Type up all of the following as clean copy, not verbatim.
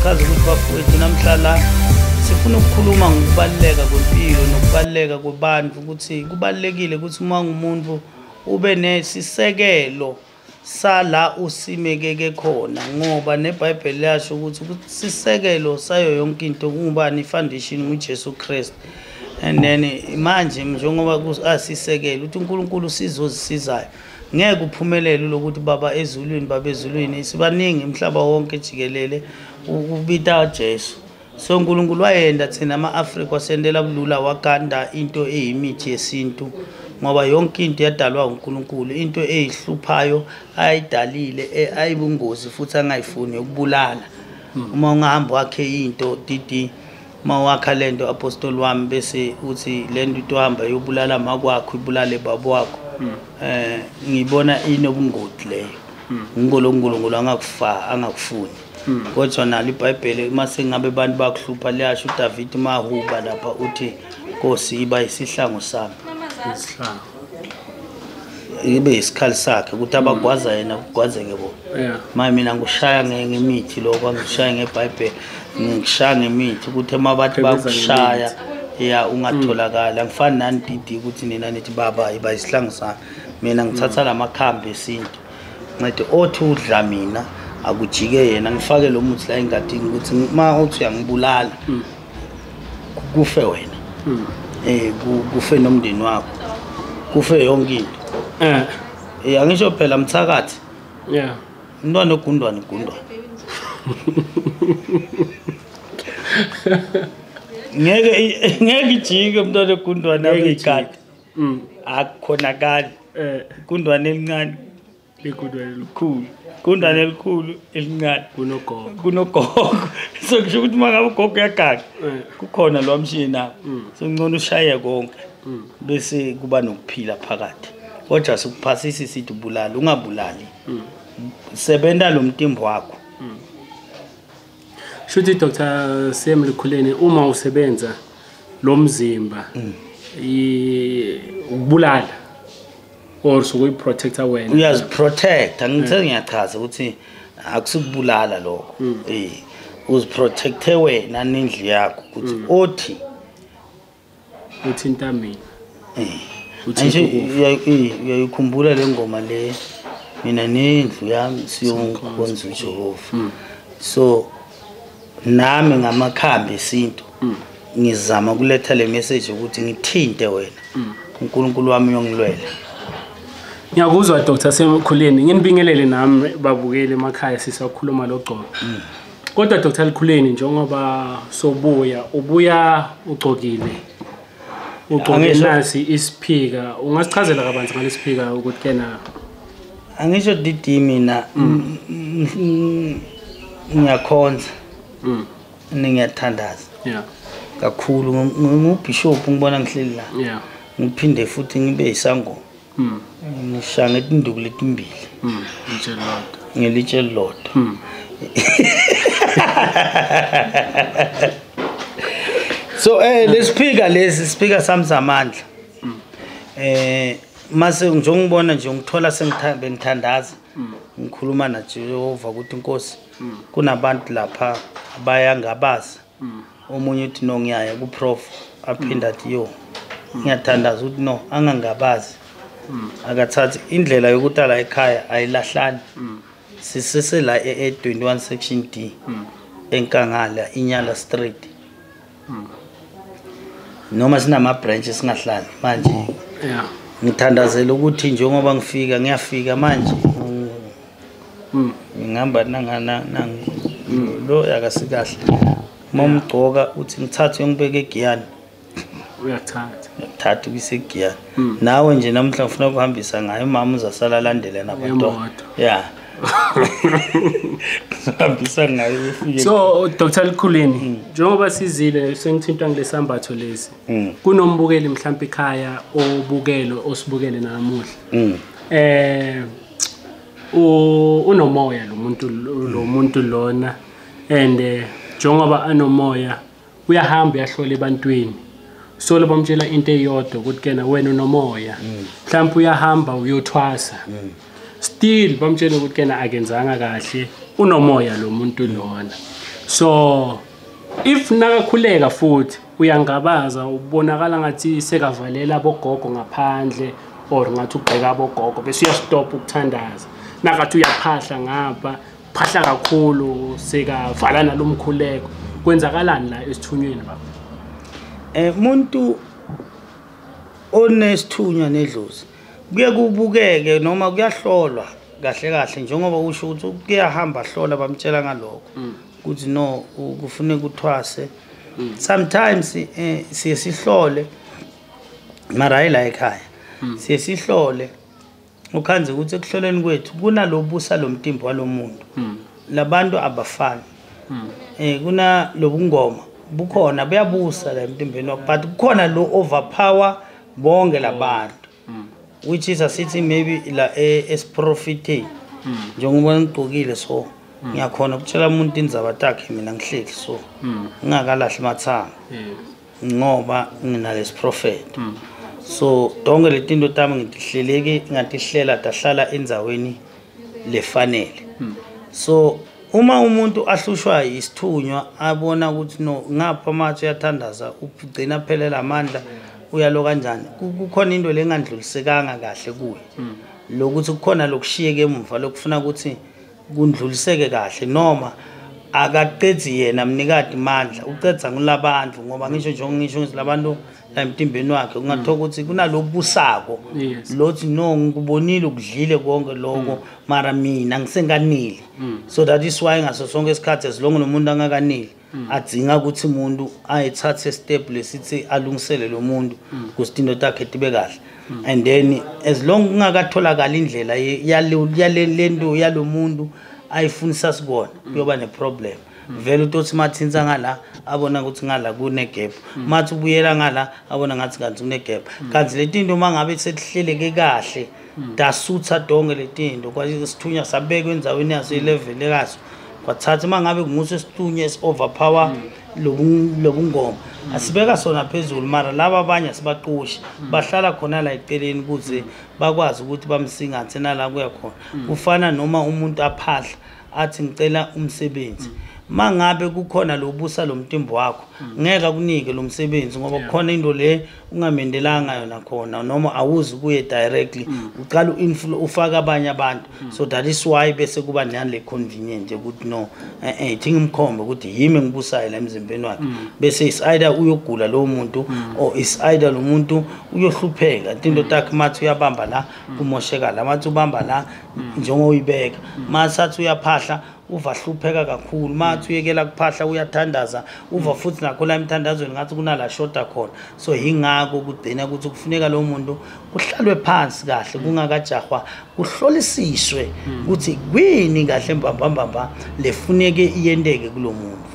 ngichaza ukuthi bafowethu namhlanje sifuna ukukhuluma ngokubaluleka kwempilo nokubaluleka kwabantu ukuthi kubalekile ukuthi uma ngumuntu ube nesisekelo sala usimekeke khona ngoba neBhayibheli yasho ukuthi sisekelo sayo yonke into ngubani foundation nguJesu Christ. And then manje njengoba kusisekelo uthi uNkulunkulu usizozisizayo ngeke uphumelele lokuthi baba ezulwini baba ezulwini sibaningi emhlaba wonke jikelele ubita Jesu. So uNkulunkulu wayenda thina ama-Afrika wasendela bulula waganda into eyimithi yesintu ngoba yonke into yadalwa uNkulunkulu into eyihluphayo ayidalile ayibungozi futhi angayifuni ukubulala. Uma ungahamba wakhe into didi mawakha lento apostoli wami bese uthi lento itohamba yobulala makwakho ibulale babo wakho ngibona inobungoti leyo uNkulunkulu angakufuni kodwa nalo iBhayibheli mase ngabe abantu bakuhlupha liyasho uDavid mahuba lapha uthi Nkosi iba isihlangu sami isihlangu ibe isikhali sakhe ukuthi abagwaza yena kugwazeke bona manje mina ngikushaya ngemithi lokho ngishaya ngeBhayibheli ngishaya ngemithi ukuthi emabathi bakushaya ya ungatholakala ngifana nani didi ukuthi nina nithi baba iba isihlangu sami mina ngithatha lamakhambi esintu ncede othi udla mina akujike yena ngifake lo muthi la engadini ukuthi ma uthi uyangibulala kufe wena kufe nomndeni wakho kufe yonke into angisho phela mthakathi umntwana ogundwane ngeke ijike umntwana ogundwane akuyikati akukhonakali igundwane elincane ligundwane likhulu kundane elikhulu elincane kunogogo so kusho ukuthi mangabe ugogo yagaga kukhona lo mshina so ngcono ushaye konke bese kuba nokuphila phakathi kodwa sikuphasisa isithi ubulala ungabulali sebenza lo mtimbo wakho shuthi Dr. Sisekelo uma usebenza lo mzimba ukubulala or so we protector wena uyaziprotect angithe ngiyachaza ukuthi akusukubulala lokho uziprotecte wena nendli yakho ukuthi othi uthinta mina uyayikhumbula le ngoma le mina nendlu yami siyonkonza uJehova so nami ngamakhambi esintu ngizama kuletha le message ukuthi ngithinte wena uNkulunkulu wami uyongilwela. Ngiyakuzwa Dr. Sisekelo nginibingelele nami babukele emakhaya sisakhuluma loqobo kodwa Dr. Sisekelo njengoba sobuya ubuya ugcokile nasi isiphika ungasichazela kabanzi ngalesiphika ukuthi kena angisho didi mina ngiyakhonza ngiyathandaza kakhulu ngubishop ngibona ngihleli la ngiphinde futhi ngibe isangoma ngishanga induku letimbili ngelitshe lodwa so lesi speaker samandla mase njengibona nje ngithola sengithandaza ngikhuluma naJehova ukuthi Nkosi kunabantu lapha abayangabaza omunye uthi no ngiyaya ku prof aphinda athi yo ngiyathandaza ukuthi no angangabazi akathathi indlela yokuthi la ekhaya ayilahlani sisese la e21 section D enkangala inyala street noma sinama branches singahlali manje ngithandazela ukuthi njengoba ngiyafika manje ngihamba nangana lo yakasikahle momgcoka uthi ngithathe ngibeke egiyani uyathatha ubisegiyani nawe nje namhla ufuna ukuhambisa ngayo mama uzasala landele nabantwana hambisa ngayo ufike so Dr. Sisekelo njengoba sizile sengithinta ngilesambatho lesi kunombukeli mhlawumbe ekhaya obukelo osibukele namuhla unomoya lo muntu lona and njengoba anomoya uyahamba yahlola ebantwini so lebamtshela into eyodwa ukuthi kena wena unomoya mhlawumbe uyahamba uyothwasa still bamtshela ukuthi kena akenzanga kahle unomoya lo muntu lona So if nakakhuleka futhi uyangabaza ubonakala ngathi sekavalela abogogo ngaphandle or ngathi ubheka abogogo bese uyastop ukuthandaza nakathi uyaphahla ngapha phahla kakhulu sekavala nalomkhuleko kwenzakalani la esithunyweni baba umuntu onesithunywa nedlozi kuye kubukeke noma kuyahlolwa kahle kahle njengoba usho ukuthi kuyahamba hlola bamtshela ngalokho ukuthi no kufuneka uthwase sometimes siye sihlole mara ayila ekhaya siye sihlole ukhanze ukuthi ekuhloleni kwethu kunalobusa lomtimbo walomuntu labantu abafani kuna lobungoma bukhona buyabusa la emtimbeni but kukhona lo overpower bonke labantu which is asithi maybe la esprofite njengoba ngigqokile so ngiyakhona ukutshela umuntu indzaba takhe mina ngihleli so ngingakalahle mathanga ngoba nginalesi prophet so donke letinto tami ngitihleleke ngatihlela tahlala endzaweni lefanele so uma umuntu ahlushwa isithunywa abona ukuthi no ngapha manje uyathandaza ugcina phelela amandla uyalo kanjani kukhona into lengandlulisekanga kahle kuye lokuthi kukhona lokushiyeke emuva lokufuna ukuthi kundluliseke kahle noma akaqedzi yena mnikati mandla uqedza ngulabantu ngoba ngisho labantu la emtimbeni wakhe ungathoka ukuthi kunalobusako lothi no ngikubonile ukudlile konke lokho mara mina ngisenganili so that is why ngaso sonke isikhathi esilongo nomuntu angakanili adzinga ukuthi umuntu ayethathe step lesithi alungisele lo muntu kusithindo takhe tibe kahle and then as long ungakatholakala indlela yalento yalomuntu ayifunisa sikona kuyoba neproblem vele utothi mathinza ngala abona ukuthi ngala kune gap mathi ubuyela ngala abona ngathi kanti kune gap kanti letinto mangabe selihleleke kahle dasutha donke letinto kwathi isithunya sabekwe enzaweni yaso level ekaso kwathatha mangabe kunguso isithunya overpower lobungoma asibeka sona phezulu mara laba abanye sibaqoshi bahlala khona la eceleni kuze bakwazi ukuthi bamsingathe nala kuya khona kufana noma umuntu aphahla athi ngicela umsebenzi mangabe kukhona lobusa lomtimbo wakho ngeke kunike lo msebenzi ngoba kukhona into le ungamendelanga yona khona noma awuzi kuye directly uqala ufaka abanye abantu so that is why bese kuba nale convenient ukuthi no ithi ngimkhombe ukuthi yimi ngibusayo la emzimbeni wakhe bese is either uyogula lo muntu or is either lo muntu uyohlupheka into takhe mathi uyabamba la kumoshekala mathi ubamba la njengoba uyibeka masathi uyaphahla uva hlupheka kakhulu mathi uyekela kuphahla uyathandaza uva futhi nakho la emthandazweni ngathi kunala shota khona so ingako ukugcina ukuthi kufuneka lo muntu kuhlalwe phansi kahle kungakajahwa kuhlolisiswe ukuthi kwini kahle mbambamba lefuneke iyendeke kulo muntu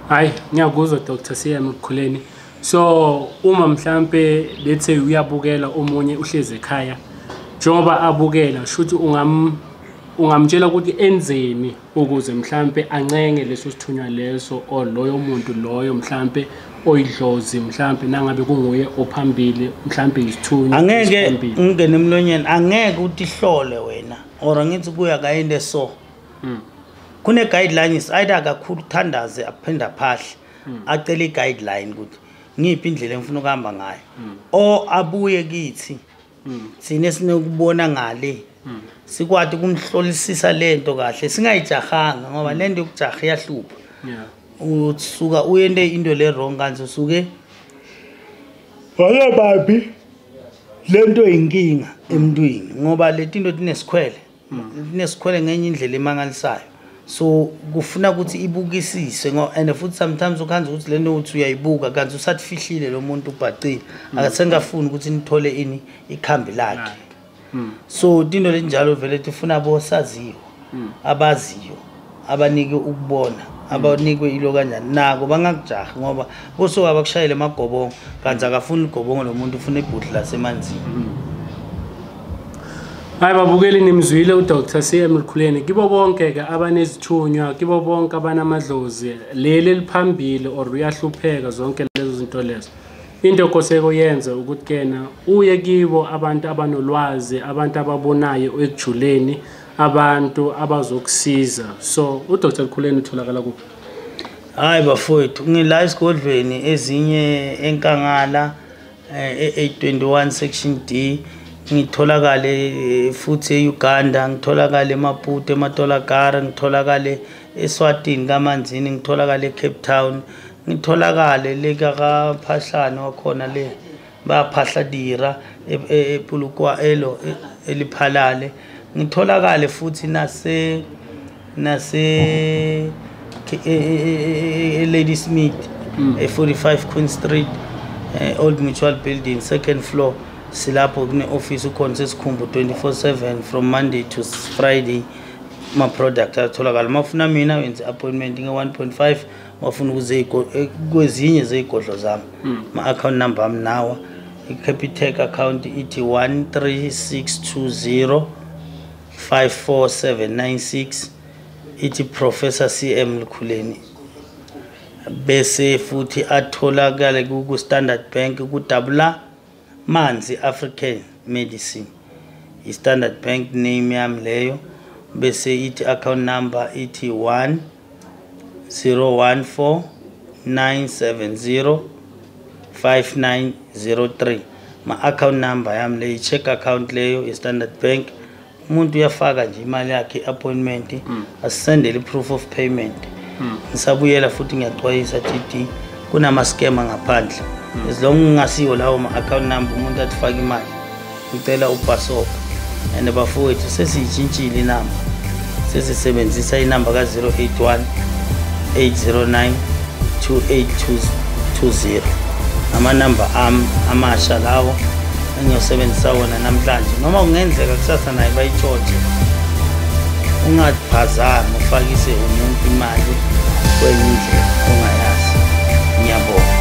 hayi ngiyakuzwa Dr. CM ukukhuleni so uma mhlambe lethe uyabukela omunye uhleze ekhaya njengoba abukela shuthi ungamtshela ukuthi enzeni ukuze mhlambe ancenge leso sithunywa leso o loyo muntu loyo mhlambe oyidlozi mhlambe nangabe kunguye ophambili mhlambe isithunywa angeke ungene emlonyeni angeke utihlole wena or ngithi kuya kayinde so kune guidelines either akakhulu thandaze aphinda phahle acela i-guideline ukuthi ngiphi indlela engifuna ukuhamba ngayo o abuye kithi sine sinokubona ngale sikwati kumhlolisisa lento kahle singayijahanga ngoba lento yokujaha iyahlupha usuka uyende into le wrong kanti usuke waya babi lento inkinga emntwini ngoba letinto tinesikhwele ngenye indlela emangalisayo so kufuna ukuthi ibukisise and futhi sometimes ukhanza ukuthi lento uthi uyayibuka kanti usathifihlile lo muntu ubhacile akasengafuni ukuthi nithole ini ikhambi lakhe so into lenjalo vele tifuna bosaziyo abaziyo abanike ukubona abanikwe ilo kanjani nako bangakujaha ngoba bosuka bakushayele amagobongo kanti akafuni igobongo lo muntu ufuna ibhudla lasemanzini hayi babukeli nimzwile uDr. CM Lukhuleni kibo bonke ke abanezithunywa kibo bonke abanamadlozi leli liphambili or uyahlupheka zonke lezo zinto lezo into okoseko yenze ukuthi kena uye kibo abantu abanolwazi abantu ababonayo ekujuleni abantu abazokusiza. So uDr Khuleni utholakala kuphi? Hayi bafowethu ngila esigodlweni ezinye enkangala 821 section D, ngitholakale futhi eUganda, ngitholakale eMaputo eMatolagara, ngitholakale eSwatini kaManzini, ngitholakale eCape Town, ngitholakale leka Phahlane wakhona le baphahla dira ePulukwa elo eliphalale, ngitholakale futhi nase Lady Smith 45 Queen Street, Old Mutual Building, second floor. Silapho kune office ukhona sesikhumbu 24/7 from Monday to Friday. Ma product atholakala mafuna mina wenze appointment nge 1.5, mafuna ukuze kwezinye zezigodlo zami. Ma account number am nawa, iCapitec account ithi 13620 54796, ithi Professor CM Lukhuleni. Bese futhi atholakala ku Standard Bank ku Dabula Manzi African Medicine, i Standard Bank name yami leyo. Bese ithi account number ithi 10149705903. Ma account number yami leyo, check account leyo i Standard Bank. Umuntu uyafaka nje imali yakhe appointment, asendele proof of payment. Ngisabuyela futhi ngiyaxwayisa TT kunama scam ngaphandle. As long ungasiyo lawo ma account number umuntu atifaka imali, ngicela ubhasoka. And bafowethu sesiyitshintshile inamba, sesisebenzisa inamba ka 081 809 2820. Ama number amasha lawo engiyosebenzisa wona namhlanje, noma kungenzeka kusasa naye bayitshotshe. Ungaphazami ufakise umuntu imali kwenye indlela ongayazi. Ngiyabonga.